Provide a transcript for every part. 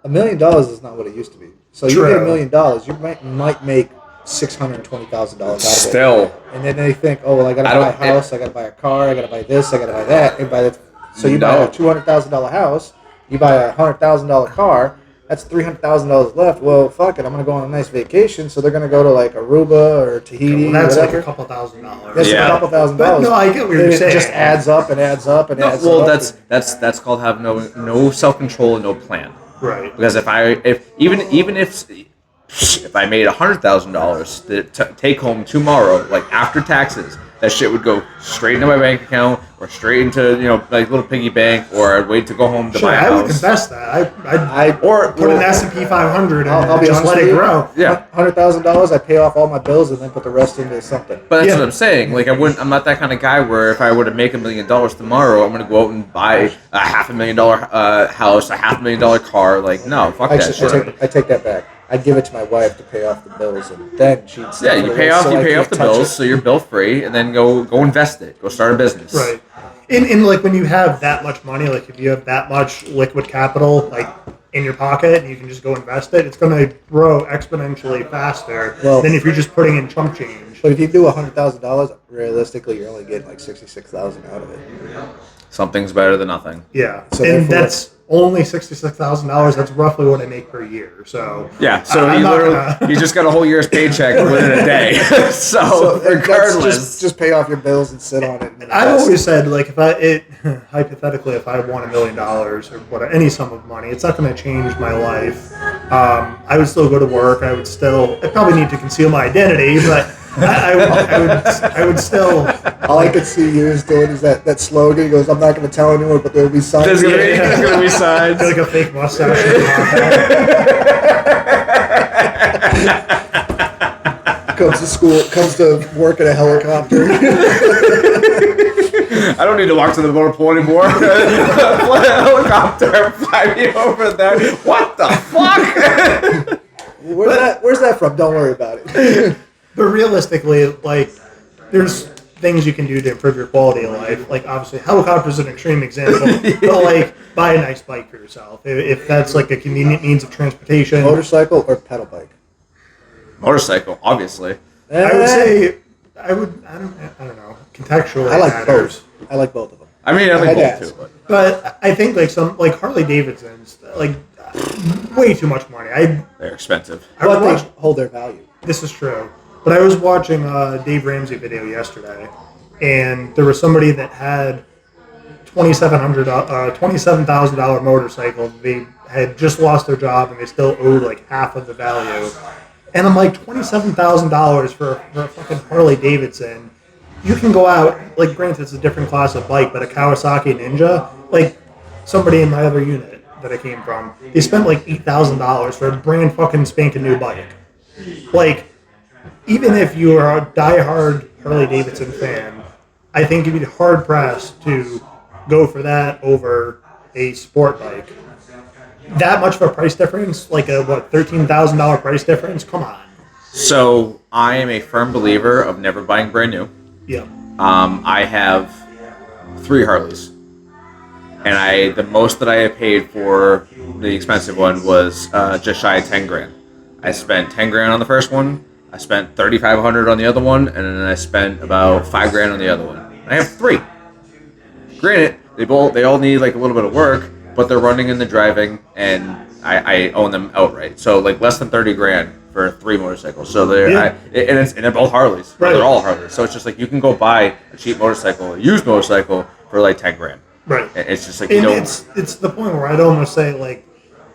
$1 million is not what it used to be. So you get $1 million, you might make $620,000 out of it. Still. And then they think, oh well, I got to buy a house, I got to buy a car, I got to buy this, I got to buy that, and so you buy a $200,000 house, you buy a $100,000 car. That's $300,000 left. Well, fuck it. I'm gonna go on a nice vacation. So they're gonna go to like Aruba or Tahiti. Well, that's whatever. Like a couple $1,000. That's a couple $1,000. But no, I get what you're saying. It just adds up and adds up and adds well, up. Well, that's called have no self control and no plan. Right. Because if I made $100,000 to take home tomorrow, like after taxes, that shit would go straight into my bank account or straight into like little piggy bank, or I'd wait to go home to buy a house. I would invest that. I'd put an S&P 500 and I'll be just let it grow. Yeah, $100,000. I pay off all my bills and then put the rest into something. But that's what I'm saying. Like I'm not that kind of guy where if I were to make $1 million tomorrow, I'm gonna go out and buy a $500,000 house, a $500,000 car. Like no, fuck that shit. I take that back. I'd give it to my wife to pay off the bills, and then she'd. Yeah, you pay off the bills, so you're bill free, and then go invest it. Go start a business. Right. In like when you have that much money, like if you have that much liquid capital, like in your pocket, and you can just go invest it, it's going to grow exponentially faster than if you're just putting in chump change. But if you do $100,000, realistically, you're only getting like $66,000 out of it. Something's better than nothing. Yeah, so and that's only $66,000. That's roughly what I make per year. So yeah, so you just got a whole year's paycheck within a day. so regardless, just pay off your bills and sit on it. I've always said, like, hypothetically, if I won $1 million or any sum of money, it's not going to change my life. I would still go to work. I probably need to conceal my identity, but I would still. All I could see you is doing is that slogan. He goes, "I'm not going to tell anyone, but there will be signs." There's going to be signs. Like a fake mustache. Comes to school, comes to work in a helicopter. I don't need to walk to the North Pole anymore. Fly a helicopter, fly me over there. What the fuck? Where's that from? Don't worry about it. But realistically, like, there's things you can do to improve your quality of life. Like, obviously, helicopter's an extreme example. But, like, buy a nice bike for yourself. If that's, like, a convenient means of transportation. Motorcycle or pedal bike? Motorcycle, obviously. I would say, I don't know. Contextually, I like both. I like both of them. I mean, I like both, too. But I think, like, like, Harley-Davidson's, like, way too much money. They're expensive. But they hold their value. This is true. But I was watching a Dave Ramsey video yesterday, and there was somebody that had $27,000 motorcycle. They had just lost their job, and they still owed like half of the value. And I'm like, $27,000 for a fucking Harley Davidson. You can go out, like, granted it's a different class of bike, but a Kawasaki Ninja, like somebody in my other unit that I came from, they spent like $8,000 for a brand fucking spanking new bike. Like, even if you are a diehard Harley-Davidson fan, I think you'd be hard-pressed to go for that over a sport bike. That much of a price difference, like a, $13,000 price difference? Come on. So, I am a firm believer of never buying brand new. Yeah. I have 3 Harleys. And the most that I have paid for the expensive one was just shy of 10 grand. I spent 10 grand on the first one. I spent $3,500 on the other one, and then I spent about $5 grand on the other one. I have 3. Granted, they all need like a little bit of work, but they're running and they're driving, and I own them outright. So like less than 30 grand for 3 motorcycles. So they're and they're both Harleys. Right. They're all Harleys. So it's just like you can go buy a cheap motorcycle, a used motorcycle for like 10 grand. Right. It's just like it's the point where I'd almost say, like,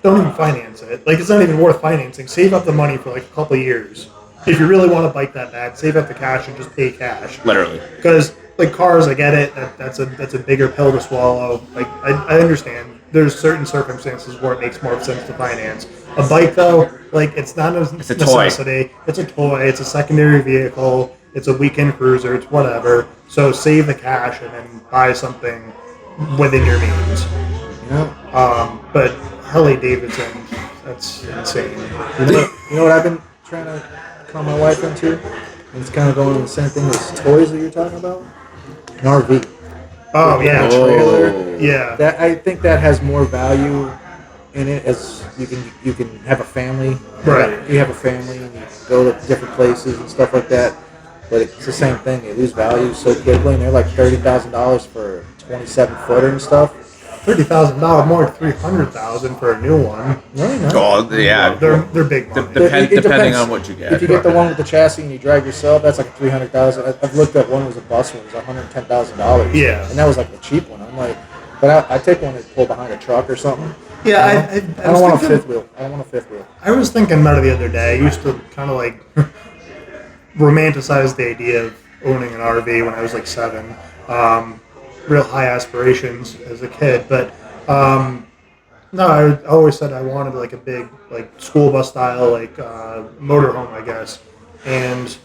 don't even finance it. Like, it's not even worth financing. Save up the money for like a couple of years. If you really want a bike that bad, save up the cash and just pay cash. Literally. Because, like, cars, I get it. That's a bigger pill to swallow. Like, I understand. There's certain circumstances where it makes more sense to finance. A bike, though, like, it's not a necessity. It's a toy. It's a secondary vehicle. It's a weekend cruiser. It's whatever. So save the cash and then buy something within your means. Yeah. But Harley Davidson, that's insane. You know what I've been trying to calm my wife into? And it's kind of going the same thing as toys that you're talking about. An RV. Oh, yeah. Trailer. Yeah. I think that has more value in it as you can have a family. Right. You have a family and you go to different places and stuff like that. But it's the same thing. They lose value so quickly, and they're like $30,000 for a 27-footer and stuff. $30,000 more than $300,000 for a new one. No, no. Oh, yeah. They're big money. It Depending depends. on what you get. If you get the one with the chassis and you drive yourself, that's like $300,000. I've looked at one was a bus one, it was $110,000. Yeah. And that was like the cheap one. I'm like, but I take one and pull behind a truck or something. Yeah, You know? I don't want a fifth wheel. I don't want a fifth wheel. I was thinking about it the other day. I used to kind of like romanticize the idea of owning an RV when I was like 7. Real high aspirations as a kid, but no, I always said I wanted like a big like school bus style like motorhome, I guess. And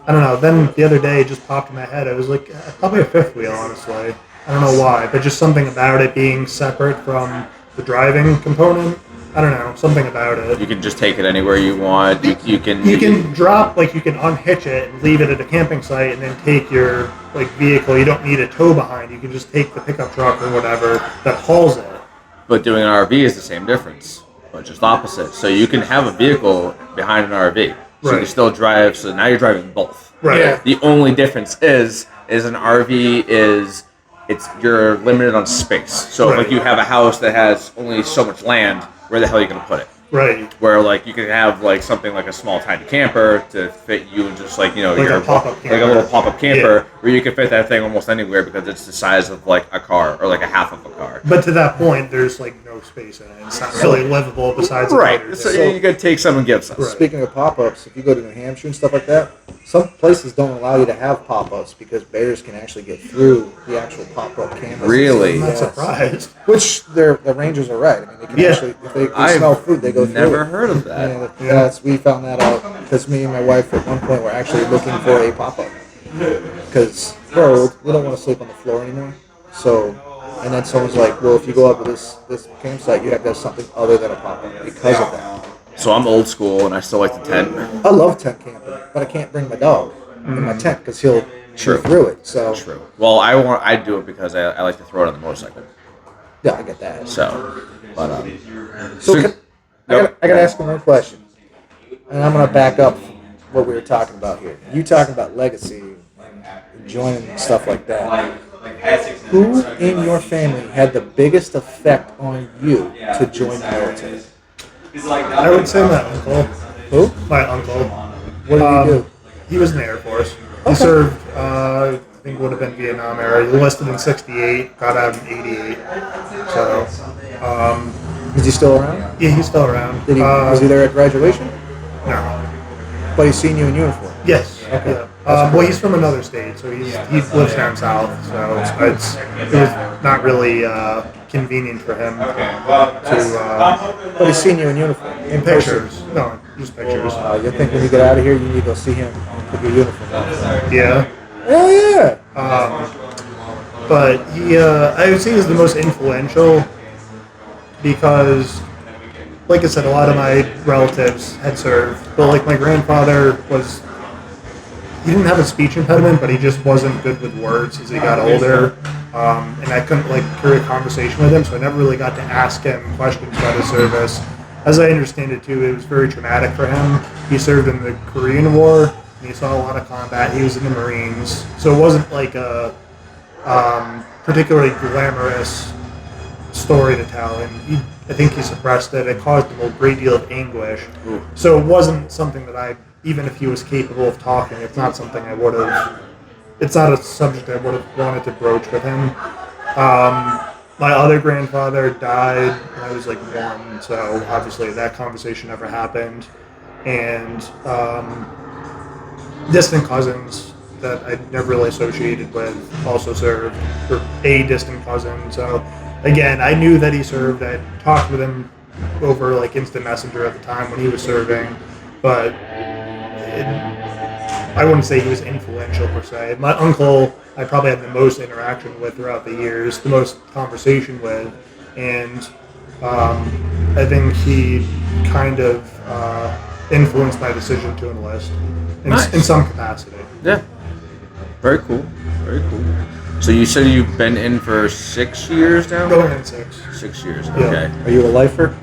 I don't know. Then the other day it just popped in my head. I was like, probably a fifth wheel, honestly. I don't know why, but just something about it being separate from the driving component. I don't know, something about it. You can just take it anywhere you want. You can drop, like you can unhitch it and leave it at a camping site and then take your like vehicle. You don't need a tow behind. You can just take the pickup truck or whatever that hauls it. But doing an RV is the same difference, but just opposite. So you can have a vehicle behind an RV. So you Right. can still drive. So now you're driving both. Right. Yeah. The only difference is an RV is you're limited on space. So if Right. like you have a house that has only so much land, where the hell are you going to put it? Right. Where like you can have like something like a small tiny camper to fit you and just like Like your a pop-up like a camper. little pop-up camper Yeah. where you can fit that thing almost anywhere because it's the size of like a car or like a half of a car. But to that point, there's like no space in it. It's not really livable besides the Right. motors. So you could take some and give some. Right. Speaking of pop-ups, if you go to New Hampshire and stuff like that, some places don't allow you to have pop-ups because bears can actually get through the actual pop-up canvas. Really? I'm not Yes. surprised. Which the rangers are right. I mean, they can Yeah. actually, if they I've smell food, they go through Never it. heard of that. And we found that out because me and my wife at one point were actually looking for a pop-up because we're old. We don't want to sleep on the floor anymore. So, and then someone's like, "Well, if you go up to this campsite, you have to have something other than a pop-up because of that." So I'm old school and I still like the tent. I love tent camping, but I can't bring my dog in my tent because he'll chew through it. So, True. Well, I do it because I like to throw it on the motorcycle. yeah, I get that. So, but So I gotta ask you one question, and I'm gonna back up what we were talking about here. You talking about legacy and joining and stuff like that. Who in your family had the biggest effect on you to join the military? I would say my uncle. Who? My uncle. What did he do? He was in the Air Force. He Okay. served, I think would have been Vietnam era. He enlisted in 68, got out in 88. So, Is he still around? yeah, he's still around. Did he? Was he there at graduation? No. But he's seen you in uniform. Yes. Okay. Yeah. Well, he's from another state, so he lives down south. So it was not really convenient for him to But he's seen you in uniform. In person. pictures. No, just pictures. You think when you get out of here, you need to go see him and put your uniform on. Yeah. Hell yeah! But he, I would say, is the most influential because, like I said, a lot of my relatives had served. But like my grandfather he didn't have a speech impediment, but he just wasn't good with words as he got older. And I couldn't like carry a conversation with him, so I never really got to ask him questions about his service. As I understand it too, it was very traumatic for him. He served in the Korean War, and he saw a lot of combat. He was in the Marines, so it wasn't like a particularly glamorous story to tell, and I think he suppressed it. It caused him a great deal of anguish. So it wasn't something that even if he was capable of talking, it's not something I would have. It's not a subject I would have wanted to broach with him. My other grandfather died when I was like 1, so obviously that conversation never happened. And distant cousins that I never really associated with also served, or a distant cousin. So again, I knew that he served. I talked with him over like instant messenger at the time when he was serving, but I wouldn't say he was influential per se. My uncle, I probably had the most interaction with throughout the years, the most conversation with, and I think he kind of influenced my decision to enlist in some capacity. Yeah. Very cool. Very cool. So you said you've been in for 6 years now? Going in 6. 6 years. Yeah. Okay. Are you a lifer?